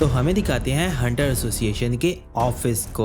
तो हमें दिखाते हैं हंटर एसोसिएशन के ऑफिस को।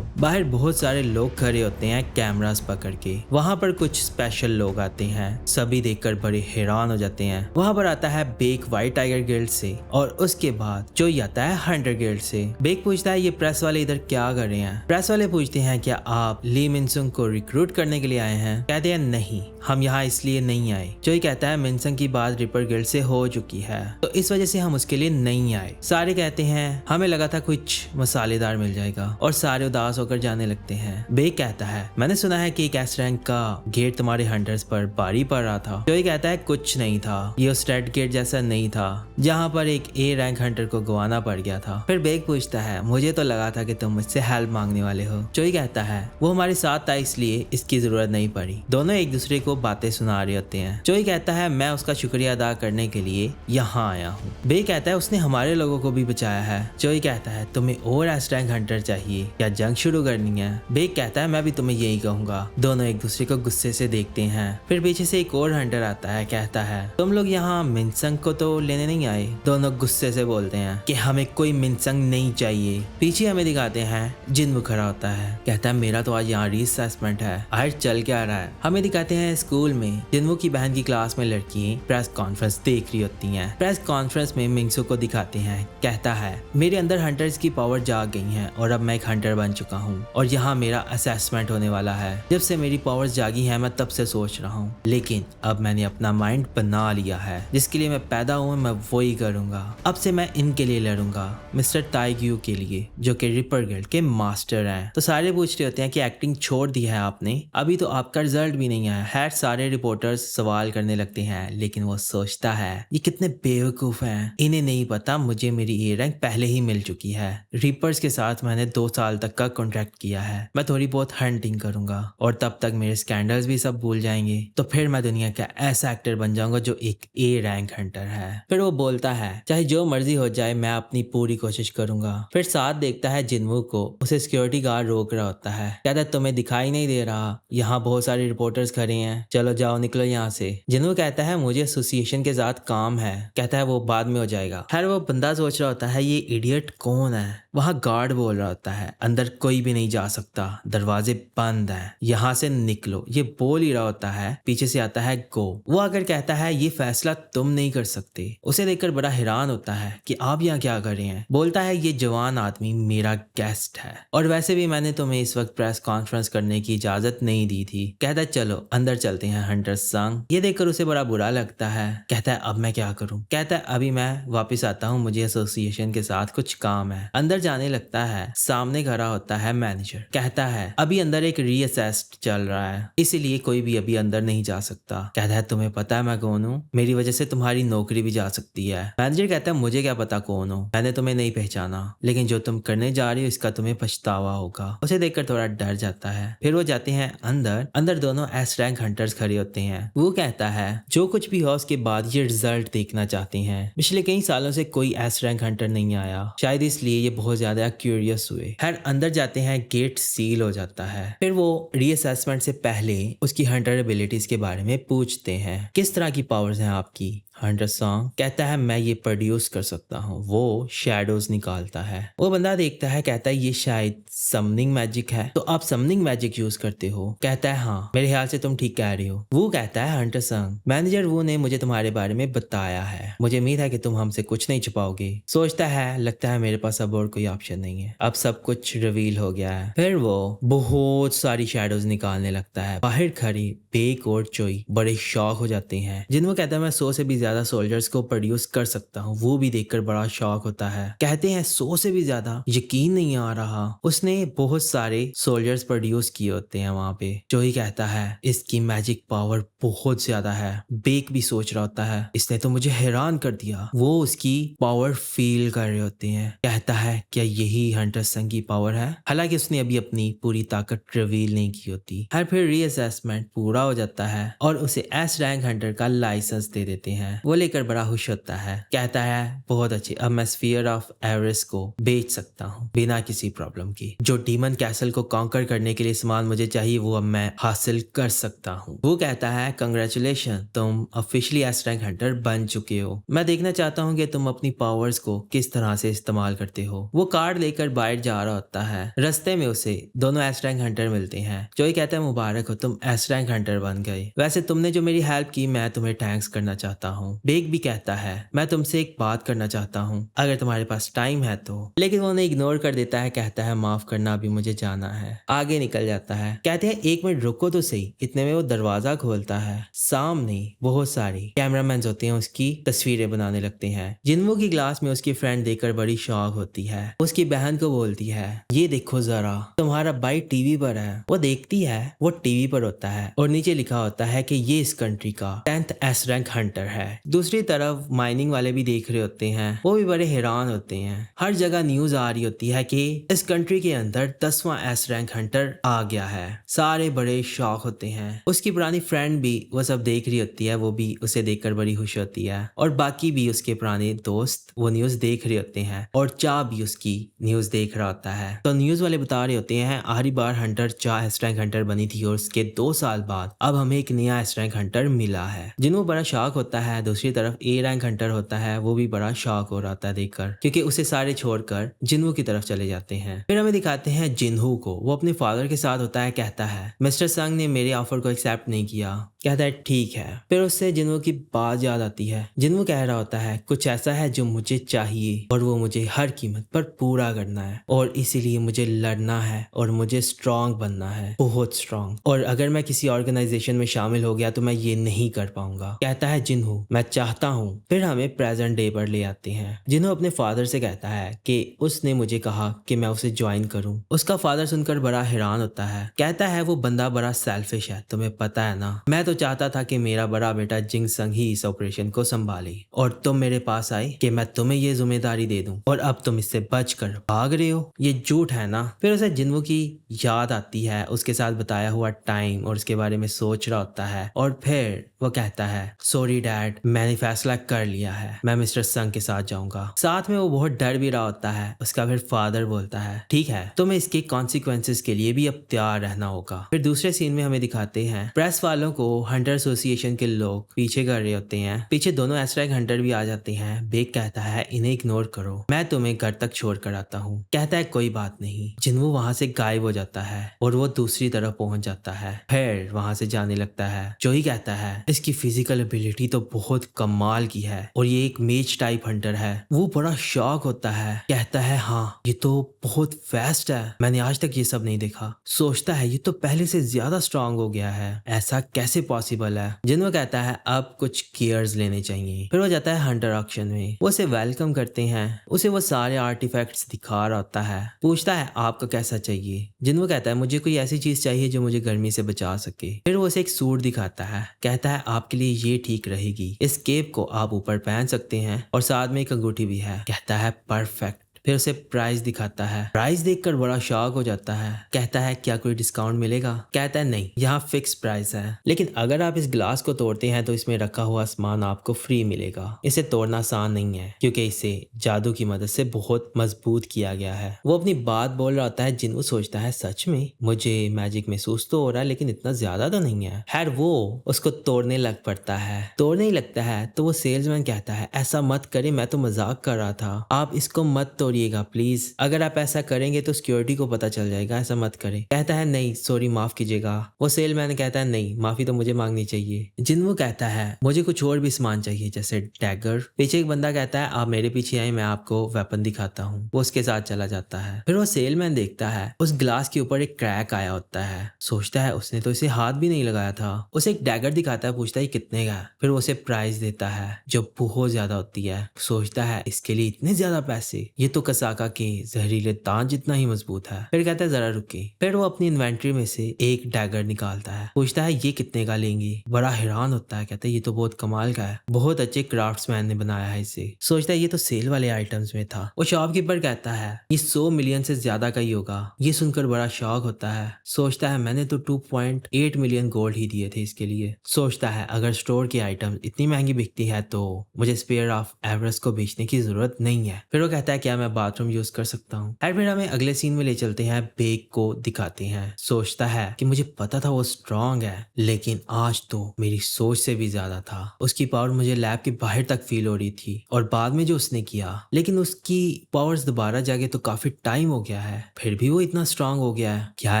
बाहर बहुत सारे लोग खड़े होते हैं कैमरास पकड़ के। वहाँ पर कुछ स्पेशल लोग आते हैं, सभी देखकर बड़े हैरान हो जाते हैं। वहाँ पर आता है बेक व्हाइट टाइगर गिल्ड से और उसके बाद जोई आता है हंटर गिल्ड से। बेक पूछता है ये प्रेस वाले इधर क्या कर रहे हैं। प्रेस वाले पूछते हैं क्या आप ली मिनसंग को रिक्रूट करने के लिए आए हैं। कहते हैं नहीं, हम यहाँ इसलिए नहीं आए। जोई कहता है मिनसंग की बात रिपर गिल्ड से हो चुकी है तो इस वजह से हम उसके लिए नहीं आए। सारे कहते हैं हमें लगा था कुछ मसालेदार मिल जाएगा और सारे उदास होकर जाने लगते हैं। बेक कहता है मैंने सुना है कि एक एस रैंक का गेट तुम्हारे हंटर्स पर भारी पड़ रहा था। जोई कहता है कुछ नहीं था, ये उस रेड गेट जैसा नहीं था जहाँ पर एक ए रैंक हंटर को गवाना पड़ गया था। फिर बेक पूछता है मुझे तो लगा था कि तुम मुझसे हेल्प मांगने वाले हो। जोई कहता है वो हमारे साथ था इसलिए इसकी जरूरत नहीं पड़ी। दोनों एक दूसरे को बातें सुना रहे होते हैं। जोई कहता है मैं उसका शुक्रिया अदा करने के लिए यहाँ आया हूँ। बेक कहता है उसने हमारे लोगों को भी बचाया है। जोई कहता है तुम्हें और एस रैंक हंटर चाहिए या जंग शुरू करनी है। बेक कहता है मैं भी तुम्हें यही कहूंगा। दोनों एक दूसरे को गुस्से से देखते हैं। फिर पीछे से एक और हंटर आता है, कहता है तुम लोग यहाँ मिनसंग को तो लेने नहीं आए। दोनों गुस्से से बोलते हैं कि हमें कोई मिनसंग नहीं चाहिए। पीछे हमें दिखाते हैं जिन्वू खड़ा होता है, कहता है मेरा तो आज यहाँ रीअसेसमेंट है, आज चल क्या रहा है। हमें दिखाते हैं स्कूल में जिन्वू की बहन की क्लास में लड़की प्रेस कॉन्फ्रेंस देख रही होती हैं। प्रेस कॉन्फ्रेंस में मिंगसू को दिखाते हैं, कहता है मेरे अंदर हंटर्स की पावर जाग गई है और अब मैं एक हंटर बन चुका हूँ और यहाँ मेरा असेसमेंट होने वाला है। जब से मेरी पावर्स जागी है मैं तब से सोच रहा हूँ, लेकिन अब मैंने अपना माइंड बना लिया है। जिसके लिए मैं पैदा हुआ मैं वही करूंगा। अब से मैं इनके लिए लड़ूंगा, मिस्टर ताइग्यू के लिए जो कि रिपर गिल्ड के मास्टर हैं। तो सारे पूछ रहे होते हैं कि एक्टिंग छोड़ दी है आपने, अभी तो आपका रिजल्ट भी नहीं आया है। सारे रिपोर्टर्स सवाल करने लगते हैं लेकिन वो सोचता है ये कितने बेवकूफ हैं, इन्हें नहीं पता मुझे मेरी ए रैंक पहले ही मिल चुकी है। रिपर्स के साथ मैंने 2 साल तक का कॉन्ट्रैक्ट किया है, मैं थोड़ी बहुत हंटिंग करूंगा और तब तक मेरे स्कैंडल्स भी सब भूल जाएंगे। तो फिर मैं दुनिया का ऐसा एक्टर बन जाऊंगा जो एक ए रैंक हंटर है। फिर वो बोलता है चाहे जो मर्जी हो जाए मैं अपनी पूरी कोशिश करूंगा। फिर साथ देखता है जिन्वू को, उसे सिक्योरिटी गार्ड रोक रहा होता है, कहता है तुम्हें दिखाई नहीं दे रहा, यहाँ बहुत सारे रिपोर्टर्स खड़े हैं, चलो जाओ निकलो यहाँ से। जिन्वू कहता है मुझे एसोसिएशन के साथ काम है, कहता है वो बाद में हो जाएगा। खैर वो बंदा सोच रहा होता है ये इडियट कौन है। वहाँ गार्ड बोल रहा होता है अंदर कोई भी नहीं जा सकता, दरवाजे बंद हैं, यहाँ से निकलो। ये बोल ही रहा होता है, पीछे से आता है गो। वो अगर कहता है ये फैसला तुम नहीं कर सकते। उसे देखकर बड़ा हैरान होता है कि आप यहाँ क्या कर रहे हैं। बोलता है ये जवान आदमी मेरा गेस्ट है और वैसे भी मैंने तुम्हें इस वक्त प्रेस कॉन्फ्रेंस करने की इजाजत नहीं दी थी। कहता है चलो अंदर चलते हैं हंटर संग। ये देखकर उसे बड़ा बुरा लगता है, कहता है अब मैं क्या करूं। कहता है अभी मैं वापस आता हूँ, मुझे एसोसिएशन के साथ कुछ काम है। अंदर जाने लगता है, सामने खड़ा होता है मैनेजर, कहता है अभी अंदर एक रीअसेस्ट चल रहा है इसीलिए कोई भी अभी अंदर नहीं जा सकता। कहता है तुम्हें पता है मैं कौन हूँ, मेरी वजह से तुम्हारी नौकरी भी जा सकती है। मैनेजर कहता है मुझे क्या पता कौन हो, मैंने तुम्हें नहीं पहचाना, लेकिन जो तुम करने जा रही हो इसका तुम्हें पछतावा होगा। उसे देखकर थोड़ा डर जाता है। फिर वो जाते हैं अंदर। अंदर दोनों एस रैंक हंटर्स खड़े होते हैं। वो कहता है जो कुछ भी हो उसके बाद ये रिजल्ट देखना चाहते हैं। पिछले कई सालों से कोई एस रैंक हंटर नहीं आया, शायद इसलिए ये बहुत ज्यादा क्यूरियस हुए। खैर अंदर जाते हैं, गेट सील हो जाता है। फिर वो रीअसेसमेंट से पहले उसकी हंटर एबिलिटीज के बारे में पूछते हैं, किस तरह की पावर्स हैं आपकी। हंटर सॉन्ग कहता है मैं ये प्रोड्यूस कर सकता हूँ। वो शैडोज निकालता है। वो बंदा देखता है, कहता है ये शायद समनिंग मैजिक है, तो आप समनिंग मैजिक यूज करते हो। कहता है हाँ, मेरे ख्याल से तुम ठीक कह रही हो। वो कहता है हंटर सॉन्ग मैनेजर वो ने मुझे तुम्हारे बारे में बताया है, मुझे उम्मीद है कि तुम हमसे कुछ नहीं छुपाओगे। सोचता है लगता है मेरे पास अब और कोई ऑप्शन नहीं है, अब सब कुछ रिवील हो गया है। फिर वो बहुत सारी शैडोज निकालने लगता है। बाहर खड़ी बेक और चोई बड़े शॉक हो जाते हैं। जिन्हों कहता है मैं 100 से भी ज्यादा सोल्जर्स को प्रोड्यूस कर सकता हूँ। वो भी देखकर बड़ा शॉक होता है, कहते हैं 100 से भी ज्यादा, यकीन नहीं आ रहा। उसने बहुत सारे सोल्जर्स प्रोड्यूस किए होते हैं वहां पे। जोई कहता है इसकी मैजिक पावर बहुत ज्यादा है। बेक भी सोच रहा होता है इसने तो मुझे हैरान कर दिया। वो उसकी पावर फील कर रहे होते हैं। कहता है क्या यही हंटर संग की पावर है, हालांकि उसने अभी अपनी पूरी ताकत रिवील नहीं की होती। हर फिर रीअसेसमेंट पूरा हो जाता है और उसे एस रैंक हंटर का लाइसेंस दे देते हैं। वो लेकर बड़ा खुश होता है, कहता है बहुत अच्छी, अब मैं स्फीयर ऑफ एवरेस्ट को बेच सकता हूँ बिना किसी प्रॉब्लम की। जो डीमन कैसल को कॉन्कर करने के लिए सामान मुझे चाहिए वो अब मैं हासिल कर सकता हूँ। वो कहता है कंग्रेचुलेशन, तुम ऑफिशियली एस रैंक हंटर बन चुके हो। मैं देखना चाहता हूँ कि तुम अपनी पावर्स को किस तरह से इस्तेमाल करते हो। वो कार्ड लेकर बाहर जा रहा होता है। रास्ते में उसे दोनों एस रैंक हंटर मिलते हैं। जोई कहता है मुबारक हो, तुम एस रैंक हंटर बन गए। वैसे तुमने जो मेरी हेल्प की मैं तुम्हें थैंक्स करना चाहता हूँ। बेग भी कहता है मैं तुमसे एक बात करना चाहता हूँ अगर तुम्हारे पास टाइम है तो, लेकिन वो उन्हें इग्नोर कर देता है, कहता है माफ करना अभी मुझे जाना है। आगे निकल जाता है। कहते हैं एक मिनट रुको तो सही। इतने में वो दरवाजा खोलता है। सामने बहुत सारे कैमरामैन होते हैं, उसकी तस्वीरें बनाने लगते हैं। जिन्वो की क्लास में उसकी फ्रेंड देखकर बड़ी शॉक होती है। उसकी बहन को बोलती है ये देखो जरा तुम्हारा भाई टीवी पर है। वो देखती है, वो टीवी पर होता है और नीचे लिखा होता है कि ये इस कंट्री का 10th एस रैंक हंटर है। दूसरी तरफ माइनिंग वाले भी देख रहे होते हैं। वो भी बड़े हैरान होते हैं। हर जगह न्यूज आ रही होती है कि इस कंट्री के अंदर 10वां एस रैंक हंटर आ गया है। सारे बड़े शॉक होते हैं। उसकी पुरानी फ्रेंड भी वो सब देख रही होती है। वो भी उसे देखकर बड़ी खुश होती है और बाकी भी उसके पुराने दोस्त वो न्यूज देख रहे होते हैं और चा भी उसकी न्यूज देख रहा होता है। तो न्यूज वाले बता रहे होते हैं आखिरी बार हंटर चा एस रैंक हंटर बनी थी और उसके 2 साल बाद अब हमें एक नया एस रैंक हंटर मिला है। जिन्हों बड़ा शॉक होता है। दूसरी तरफ ए रैंक हंटर होता है, वो भी बड़ा शॉक हो रहा था देखकर, क्योंकि उसे सारे छोड़कर जिन्हू की तरफ चले जाते हैं। फिर हमें दिखाते हैं जिन्हू को। वो अपने फादर के साथ होता है। कहता है मिस्टर संग ने मेरे ऑफर को एक्सेप्ट नहीं किया। कहता है ठीक है। फिर उससे जिन्हू की बात याद आती है। जिन्हू कह रहा होता है कुछ ऐसा है जो मुझे चाहिए और वो मुझे हर कीमत पर पूरा करना है और इसीलिए मुझे लड़ना है और मुझे स्ट्रांग बनना है, बहुत स्ट्रांग, और अगर मैं किसी ऑर्गेनाइजेशन में शामिल हो गया तो मैं ये नहीं कर पाऊंगा। कहता है जिन्हू मैं चाहता हूँ। फिर हमें प्रेजेंट डे पर ले आते हैं। जिन्हू अपने फादर से कहता है कि उसने मुझे कहा कि मैं उसे ज्वाइन करूं। उसका फादर सुनकर बड़ा हैरान होता है। कहता है वो बंदा बड़ा सेल्फिश है, तुम्हें पता है ना। मैं तो चाहता था कि मेरा बड़ा बेटा जिंग संग ही इस ऑपरेशन को संभाले और तुम मेरे पास आए कि मैं तुम्हें ये जिम्मेदारी दे दूं और अब तुम इससे बचकर भाग रहे हो। ये झूठ है ना। फिर उसे जिन्हू की याद आती है, उसके साथ बताया हुआ टाइम, और उसके बारे में सोच रहा होता है और फिर वो कहता है सॉरी डैड, मैंने फैसला कर लिया है, मैं मिस्टर संग के साथ जाऊंगा। साथ में वो बहुत डर भी रहा होता है। उसका फिर फादर बोलता है ठीक है, तुम्हें इसके कॉन्सिक्वेंसेस के लिए भी अब तैयार रहना होगा। फिर दूसरे सीन में हमें दिखाते हैं प्रेस वालों को हंटर एसोसिएशन के लोग पीछे कर रहे होते हैं। पीछे दोनों एस रैंक हंटर भी आ जाते हैं। बेग कहता है इन्हें इग्नोर करो, मैं तुम्हें घर तक छोड़ कर आता हूँ। कहता है कोई बात नहीं। जिन्हू वहां से गायब हो जाता है और वो दूसरी तरफ पहुंच जाता है। फिर वहां से जाने लगता है। जो ही कहता है इसकी फिजिकल एबिलिटी तो बहुत कमाल की है और ये एक मेज टाइप हंटर है। वो बड़ा शॉक होता है। कहता है हाँ ये तो बहुत फास्ट है, मैंने आज तक ये सब नहीं देखा। सोचता है ये तो पहले से ज्यादा स्ट्रांग हो गया है, ऐसा कैसे पॉसिबल है। जिन्हों कहता है अब कुछ केयर्स लेने चाहिए। फिर वो जाता है हंटर ऑक्शन में। वो उसे वेलकम करते हैं। उसे वो सारे आर्टिफैक्ट्स दिखा रहा होता है। पूछता है आपको कैसा चाहिए। जिन्हों कहता है मुझे कोई ऐसी चीज चाहिए जो मुझे गर्मी से बचा सके। फिर वो उसे एक सूट दिखाता है। कहता है आपके लिए ये ठीक रहेगी, इस केप को आप ऊपर पहन सकते हैं और साथ में एक अंगूठी भी है। कहता है परफेक्ट। फिर उसे प्राइस दिखाता है। प्राइस देखकर बड़ा शॉक हो जाता है। कहता है क्या कोई डिस्काउंट मिलेगा। कहता है नहीं, यहाँ फिक्स प्राइस है, लेकिन अगर आप इस ग्लास को तोड़ते हैं तो इसमें रखा हुआ सामान आपको फ्री मिलेगा। इसे तोड़ना आसान नहीं है क्योंकि इसे जादू की मदद से बहुत मजबूत किया गया है। वो अपनी बात बोल रहा होता है। जिन्हू सोचता है सच में मुझे मैजिक महसूस तो हो रहा है लेकिन इतना ज्यादा तो नहीं है। खैर वो उसको तोड़ने लग पड़ता है। तोड़ने ही लगता है तो वो सेल्समैन कहता है ऐसा मत करे, मैं तो मजाक कर रहा था, आप इसको मत तोड़िएगा प्लीज, अगर आप ऐसा करेंगे तो सिक्योरिटी को पता चल जाएगा, ऐसा मत करें। कहता है नहीं सॉरी माफ कीजिएगा। वो सेलमैन कहता है नहीं, माफी तो मुझे मांगनी चाहिए। जिन्हू कहता है मुझे कुछ और भी सामान चाहिए जैसे डैगर। पीछे एक बंदा कहता है आप मेरे पीछे आए, मैं आपको वेपन दिखाता हूँ। वो उसके साथ चला जाता है। फिर वो सेलमैन देखता है उस ग्लास के ऊपर एक क्रैक आया होता है। सोचता है उसने तो इसे हाथ भी नहीं लगाया था। उसे एक डैगर दिखाता है, पूछता है कितने का। फिर वो उसे प्राइस देता है जो बहुत ज्यादा होती है। सोचता है इसके लिए इतने ज्यादा पैसे, ये तो कसाका के जहरीले दांत जितना ही मजबूत है। फिर कहता है जरा रुके। फिर वो अपनी इन्वेंट्री में से एक डैगर निकालता है, पूछता है ये कितने का लेंगी। बड़ा हैरान होता है, कहता है ये तो बहुत कमाल का है, बहुत अच्छे क्राफ्ट्समैन ने बनाया है इसे। सोचता है ये तो सेल वाले आइटम्स में था। वो शॉपकीपर कहता है ये 100 मिलियन से ज्यादा का ही होगा। ये सुनकर बड़ा शॉक होता है, सोचता है मैंने तो 2.8 मिलियन गोल्ड ही दिए थे इसके लिए। सोचता है अगर स्टोर की आइटम इतनी महंगी बिकती है तो मुझे स्पेयर ऑफ एवरेस्ट को बेचने की जरूरत नहीं है। फिर वो कहता है क्या मैं बाथरूम यूज कर सकता हूँ। फिर हमें अगले सीन में ले चलते हैं, बेग को दिखाते हैं। सोचता है कि मुझे पता था वो स्ट्रांग है, लेकिन आज तो मेरी सोच से भी ज्यादा था। उसकी पावर मुझे लैब के बाहर तक फील हो रही थी और बाद में जो उसने किया, लेकिन उसकी पावर्स दोबारा जागे तो काफी टाइम हो गया है, फिर भी वो इतना स्ट्रांग हो गया है। क्या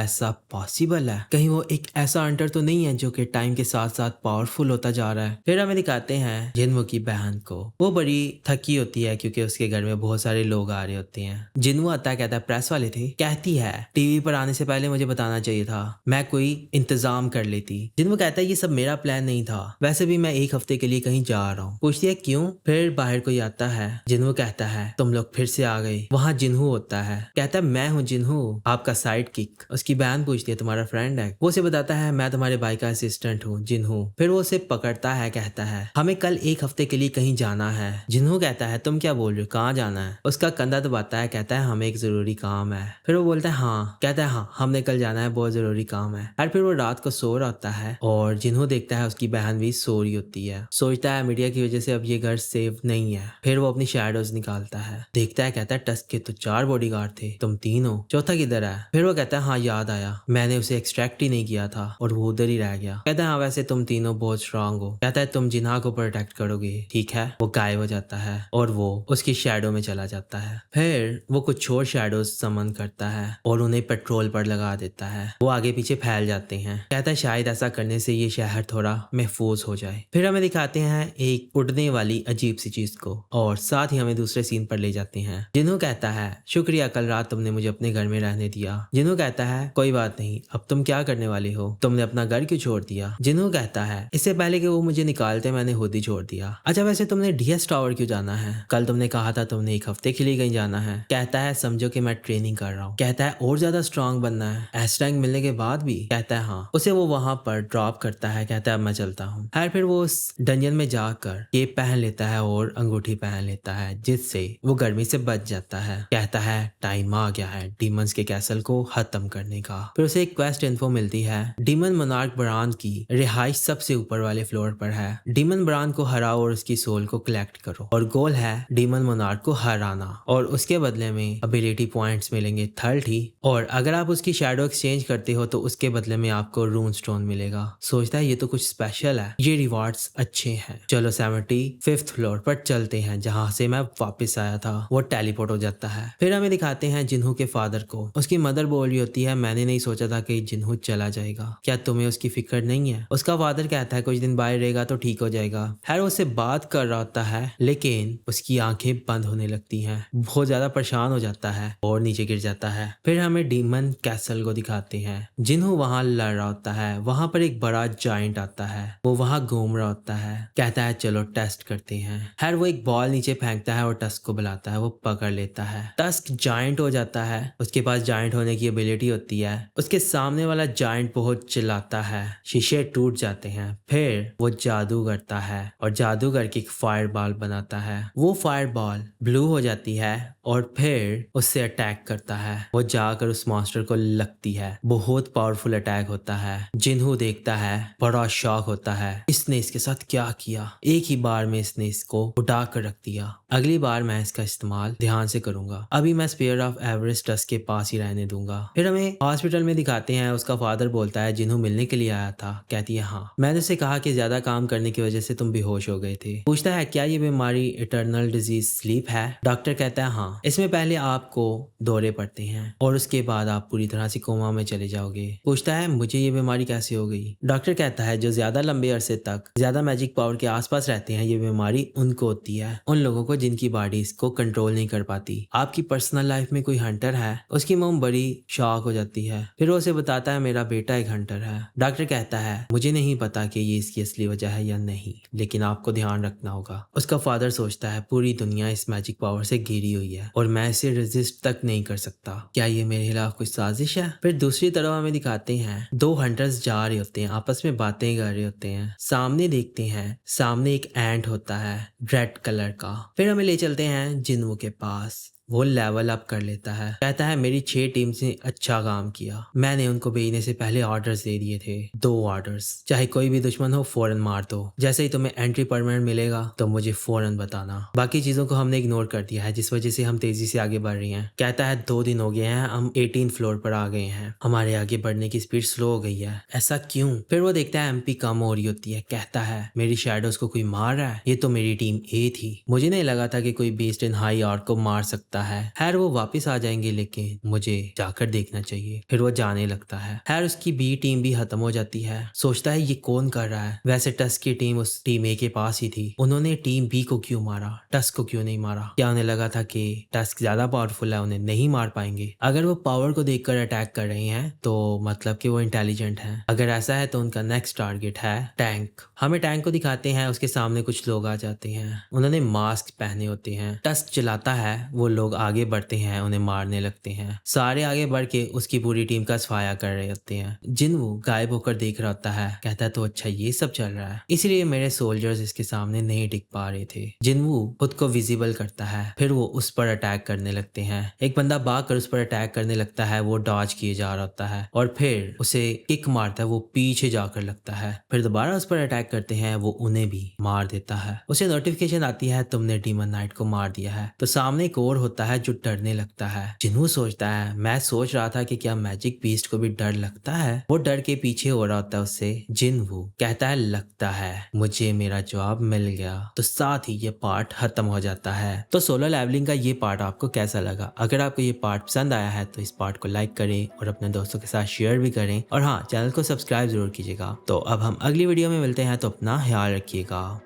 ऐसा पॉसिबल है? कहीं वो एक ऐसा हंटर तो नहीं है जो कि टाइम के साथ साथ पावरफुल होता जा रहा है। फिर हमें दिखाते हैं जिन्हो की बहन को। वो बड़ी थकी होती है क्योंकि उसके घर में बहुत सारे लोग आ रहे होते हैं। जिन्हो आता है, कहता है प्रेस वाले थे। कहती है टीवी पर आने से पहले मुझे बताना चाहिए था, मैं कोई इंतजाम कर लेती। जिन्हो कहता है ये सब मेरा प्लान नहीं था, वैसे भी मैं एक हफ्ते के लिए कहीं जा रहा हूँ। पूछती है क्यों? फिर बाहर कोई आता है। जिन्हो कहता है तुम लोग फिर से आ गए। वहाँ जिन्हो होता है, कहता है मैं हूँ जिन्हो, आपका साइड किक। उसकी बहन पूछती है तुम्हारा फ्रेंड है? वो उसे बताता है मैं तुम्हारे भाई का असिस्टेंट हूँ जिन्हो। फिर वो उसे पकड़ता है, कहता है हमें कल एक हफ्ते के लिए कहीं जाना है। जिन्हो कहता है तुम क्या बोल रहे हो, कहाँ जाना है? उसका कंधा दबाता है, कहता है हमें एक जरूरी काम है। फिर वो बोलता है हाँ। कहता है हाँ हमने कल जाना है, बहुत जरूरी काम है। और फिर वो रात को सो रहा होता है और जिन्हो देखता है उसकी बहन भी सो रही होती है। सोचता है मीडिया की वजह से अब ये घर सेफ नहीं है। फिर वो अपनी शैडोज निकालता है, देखता है, कहता है टस्क के तो 4 बॉडीगार्ड थे, तुम 3 हो, चौथा किधर है? फिर वो कहता है हाँ याद आया, मैंने उसे एक्सट्रैक्ट ही नहीं किया था और वो उधर ही रह गया। कहता है हाँ वैसे तुम तीनों बहुत स्ट्रांग हो। कहता है तुम जिन्हा को प्रोटेक्ट करोगे, ठीक है? वो गायब हो जाता है और वो उसकी शैडो में चला जाता है। फिर वो कुछ और शैडोज समन करता है और उन्हें पेट्रोल पर लगा देता है। वो आगे पीछे फैल जाते हैं। कहता है शायद ऐसा करने से ये शहर थोड़ा महफूज हो जाए। फिर हमें दिखाते हैं एक उड़ने वाली अजीब सी चीज को और साथ ही हमें दूसरे सीन पर ले जाते हैं। जिन्हो कहता है शुक्रिया कल रात तुमने मुझे अपने घर में रहने दिया। जिन्हो कहता है कोई बात नहीं, अब तुम क्या करने वाले हो, तुमने अपना घर क्यों छोड़ दिया? जिन्हो कहता है इससे पहले कि वो मुझे निकालते मैंने खुद ही छोड़ दिया। अच्छा वैसे तुमने डीएस टावर क्यों जाना है? कल तुमने कहा था तुमने एक हफ्ते के लिए कहीं जाना है। कहता है समझो कि मैं ट्रेनिंग कर रहा हूँ। कहता है और ज्यादा स्ट्रांग बनना है एस रैंक मिलने के बाद भी? कहता है हाँ। उसे वो वहां पर ड्रॉप करता है, कहता है अब मैं चलता हूँ। फिर वो उस डंजन में जाकर केप पहन लेता है और अंगूठी पहन लेता है जिससे वो गर्मी से बच जाता है। कहता है टाइम आ गया है डीमंस के कैसल को खत्म करने का। फिर उसे एक क्वेस्ट इन्फो मिलती है, डीमन मोनार्क ब्रांड की रिहाइश सबसे ऊपर वाले फ्लोर पर है। डीमन ब्रांड को हराओ और उसकी सोल को कलेक्ट करो और गोल है डीमन मोनार्क को हराना और उसके बदले में एबिलिटी पॉइंट्स मिलेंगे 30 और अगर आप उसकी शैडो एक्सचेंज करते हो तो उसके बदले में आपको रून स्टोन मिलेगा। सोचता है ये तो कुछ स्पेशल है, ये रिवार्ड्स अच्छे हैं। चलो 75th फ्लोर पर चलते हैं जहाँ से मैं वापस आया था। वो टेलीपोर्ट हो जाता है। फिर हमें दिखाते हैं जिन्हो के फादर को। उसकी मदर बोल रही होती है मैंने नहीं सोचा था कि जिन्हो चला जाएगा, क्या तुम्हें उसकी फिक्र नहीं है? उसका फादर कहता है कुछ दिन बाहर रहेगा तो ठीक हो जाएगा। खैर उससे बात कर रहा होता है लेकिन उसकी आंखें बंद होने लगती हैं, बहुत ज्यादा परेशान हो जाता है और नीचे गिर जाता है। फिर हमें डीमन कैसल को दिखाते हैं। जिन्हो वहां लड़ रहा होता है, वहां पर एक बड़ा जाइंट आता है, वो वहां घूम रहा होता है। कहता है चलो टेस्ट करते हैं। खैर वो एक बॉल नीचे फेंकता है और टस्क को बुलाता है, वो पकड़ लेता है। टस्क जाइंट हो जाता है, उसके पास जाइंट होने की एबिलिटी होती है। उसके सामने वाला जाइंट बहुत चिल्लाता है, शीशे टूट जाते हैं। फिर वो जादू करता है और जादू करके एक फायर बॉल बनाता है। वो फायर बॉल ब्लू हो जाती है और फिर उससे अटैक करता है। वो जाकर उस मॉन्स्टर को लगती है, बहुत पावरफुल अटैक होता है। जिन्हो देखता है, बड़ा शॉक होता है, इसने इसके साथ क्या किया? एक ही बार में इसने इसको उठा कर रख दिया। अगली बार मैं इसका इस्तेमाल ध्यान से करूंगा, अभी मैं स्पेयर ऑफ एवरेस्ट टस्क के पास ही रहने दूंगा। फिर हमें हॉस्पिटल में दिखाते हैं। उसका फादर बोलता है जिन्हो मिलने के लिए आया था। कहती है हाँ, मैंने उसे कहा कि ज्यादा काम करने की वजह से तुम बेहोश हो गए थे। पूछता है क्या ये बीमारी इटर्नल डिजीज स्लीप है? डॉक्टर कहता है हाँ, इसमें पहले आपको दौरे पड़ते हैं और उसके बाद आप पूरी तरह से कोमा में चले जाओगे। पूछता है मुझे ये बीमारी कैसे हो गई? डॉक्टर कहता है जो ज्यादा लंबे अरसे तक ज्यादा मैजिक पावर के आसपास रहते हैं, ये बीमारी उनको होती है, उन लोगों को जिनकी बॉडी इसको कंट्रोल नहीं कर पाती। आपकी पर्सनल लाइफ में कोई हंटर है? उसकी मॉम बड़ी शॉक हो जाती है। फिर वो उसे बताता है मेरा बेटा एक हंटर है। डॉक्टर कहता है मुझे नहीं पता कि ये इसकी असली वजह है या नहीं, लेकिन आपको ध्यान रखना होगा। उसका फादर सोचता है पूरी दुनिया इस मैजिक पावर से घिरी दी हुई है और मैं इसे रेजिस्ट तक नहीं कर सकता। क्या ये मेरे खिलाफ कुछ साजिश है? फिर दूसरी तरफ हमें दिखाते हैं 2 हंटर्स जा रहे होते हैं, आपस में बातें कर रहे होते हैं। सामने देखते हैं, सामने एक एंट होता है रेड कलर का। फिर हमें ले चलते हैं जिन्वू के पास। वो लेवल अप कर लेता है, कहता है मेरी 6 टीम से अच्छा काम किया, मैंने उनको भेजने से पहले ऑर्डर्स दे दिए थे, 2 ऑर्डर्स, चाहे कोई भी दुश्मन हो फौरन मार दो, जैसे ही तुम्हें एंट्री परमिट मिलेगा तो मुझे फौरन बताना। बाकी चीजों को हमने इग्नोर कर दिया है जिस वजह से हम तेजी से आगे बढ़ रहे हैं। कहता है 2 दिन हो गए हैं, हम 18 फ्लोर पर आ गए हैं, हमारे आगे बढ़ने की स्पीड स्लो हो गई है, ऐसा क्यों? फिर वो देखता है एमपी कम हो रही होती है, कहता है मेरी शैडोज को कोई मार रहा है, ये तो मेरी टीम ए थी, मुझे नहीं लगा था कि कोई बीस्ट इन हाई आर्ट को मार सकता है। खैर वो वापस आ जाएंगे लेकिन मुझे जाकर देखना चाहिए। फिर वो जाने लगता है। खैर उसकी बी टीम भी खत्म हो जाती है। सोचता है ये कौन कर रहा है, वैसे टस्क की टीम उस टीम ए के पास ही थी, उन्होंने टीम बी को क्यों मारा, टस्क को क्यों नहीं मारा? क्या उन्हें लगा था कि टस्क ज्यादा पावरफुल है, उन्हें नहीं मार पाएंगे? अगर वो पावर को देखकर अटैक कर रहे हैं तो मतलब कि वो इंटेलिजेंट है। अगर ऐसा है तो उनका नेक्स्ट टारगेट है टैंक। हमें टैंक को दिखाते हैं, उसके सामने कुछ लोग आ जाते हैं, उन्होंने मास्क पहने होते हैं। टस्क चलाता है, वो लोग आगे बढ़ते हैं, उन्हें मारने लगते हैं। सारे आगे बढ़ के उसकी पूरी टीम का सफाया कर रहे होते हैं। जिन्वू गायब होकर देख रहा होता है, कहता है तो अच्छा ये सब चल रहा है, इसलिए मेरे सोल्जर्स इसके सामने नहीं टिक पा रहे थे। जिन्वू खुद को विजिबल करता है, फिर वो उस पर अटैक करने लगते हैं। एक बंदा भाग कर उस पर अटैक करने लगता है, वो डॉज किए जा रहा होता है और फिर उसे किक मारता है, वो पीछे जाकर लगता है। फिर दोबारा उस पर अटैक करते हैं, वो उन्हें भी मार देता है। उसे नोटिफिकेशन आती है तुमने डीमन नाइट को मार दिया है। तो सामने एक और होता है जो डरने लगता है। जिन्वू सोचता है मैं सोच रहा था कि क्या मैजिक बीस्ट को भी डर लगता है। वो डर के पीछे हो रहा होता है उससे। जिन्वू कहता है लगता है मुझे मेरा जवाब मिल गया। तो साथ ही ये पार्ट खत्म हो जाता है। तो सोलो लेवलिंग का ये पार्ट आपको कैसा लगा? अगर आपको ये पार्ट पसंद आया है तो इस पार्ट को लाइक करें और अपने दोस्तों के साथ शेयर भी करें और हाँ चैनल को सब्सक्राइब जरूर कीजिएगा। तो अब हम अगली वीडियो में मिलते हैं, तो अपना ख्याल रखिएगा।